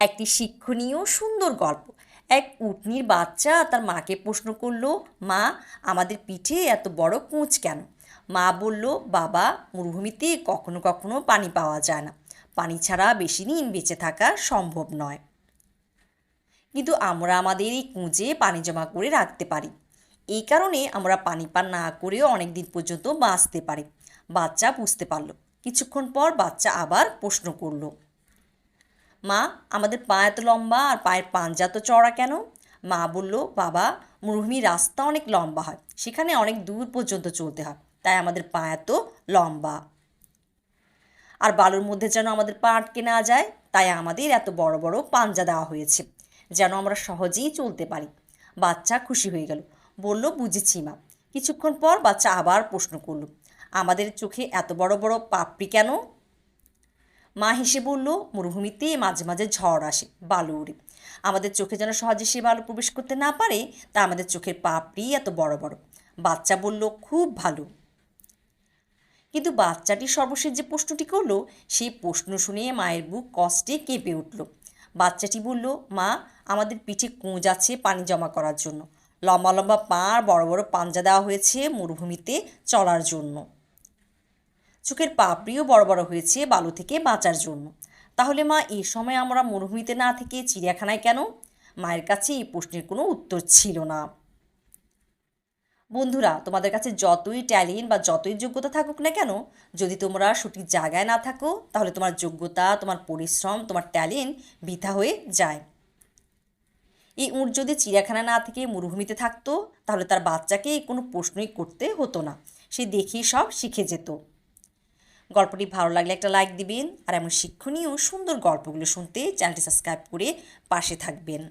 একটি শিক্ষণীয় সুন্দর গল্প। এক উটনির বাচ্চা তার মাকে প্রশ্ন করলো, মা, আমাদের পিঠে এত বড় কুঁচ কেন? মা বলল, বাবা, মরুভূমিতে কখনো কখনো পানি পাওয়া যায় না, পানি ছাড়া বেশি দিন বেঁচে থাকা সম্ভব নয়। কিন্তু আমরা আমাদের এই কুঁজে পানি জমা করে রাখতে পারি। এই কারণে আমরা পানি পান না করেও অনেক দিন পর্যন্ত বাঁচতে পারি। বাচ্চা বুঝতে পারলো। কিছুক্ষণ পর বাচ্চা আবার প্রশ্ন করলো, মা, আমাদের পা এত লম্বা আর পায়ের পাঞ্জা তো চওড়া কেন? মা বলল, বাবা, মরুভূমির রাস্তা অনেক লম্বা হয়, সেখানে অনেক দূর পর্যন্ত চলতে হয়, তাই আমাদের পা এত লম্বা। আর বালুর মধ্যে যেন আমাদের পা আটকে না যায়, তাই আমাদের এত বড় বড় পাঞ্জা দেওয়া হয়েছে, যেন আমরা সহজেই চলতে পারি। বাচ্চা খুশি হয়ে গেল, বলল, বুঝেছি মা। কিছুক্ষণ পর বাচ্চা আবার প্রশ্ন করলো, আমাদের চোখে এত বড় বড় পাপড়ি কেন? মা হেসে বলল, মরুভূমিতে মাঝে মাঝে ঝড় আসে, বালু উড়ে, আমাদের চোখে যেন সহজে সে বালু প্রবেশ করতে না পারে, তা আমাদের চোখের পাপড়ি এত বড় বড়। বাচ্চা বলল, খুব ভালো। কিন্তু বাচ্চাটি সর্বশেষ যে প্রশ্নটি করলো, সেই প্রশ্ন শুনে মায়ের বুক কষ্টে কেঁপে উঠল। বাচ্চাটি বলল, মা, আমাদের পিঠে কুঁজ আছে পানি জমা করার জন্য, লম্বা লম্বা পা আর বড় বড় পাঞ্জা দেওয়া হয়েছে মরুভূমিতে চলার জন্য, চোখের পাপড়িও বড় বড় হয়েছে বালু থেকে বাঁচার জন্য। তাহলে মা, এই সময় আমরা মরুভূমিতে না থেকে চিড়িয়াখানায় কেন? মায়ের কাছে এই প্রশ্নের কোনো উত্তর ছিল না। বন্ধুরা, তোমাদের কাছে যতই ট্যালেন্ট বা যতই যোগ্যতা থাকুক না কেন, যদি তোমরা সঠিক জায়গায় না থাকো, তাহলে তোমার যোগ্যতা, তোমার পরিশ্রম, তোমার ট্যালেন্ট বৃথা হয়ে যায়। এই উট যদি চিড়িয়াখানা না থেকে মরুভূমিতে থাকতো, তাহলে তার বাচ্চাকে কোনো প্রশ্নই করতে হতো না, সে দেখেই সব শিখে যেত। গল্পটি ভালো লাগলে একটা লাইক দিবেন, আর এমন শিক্ষণীয় সুন্দর গল্পগুলো শুনতে চ্যানেলটি সাবস্ক্রাইব করে পাশে থাকবেন।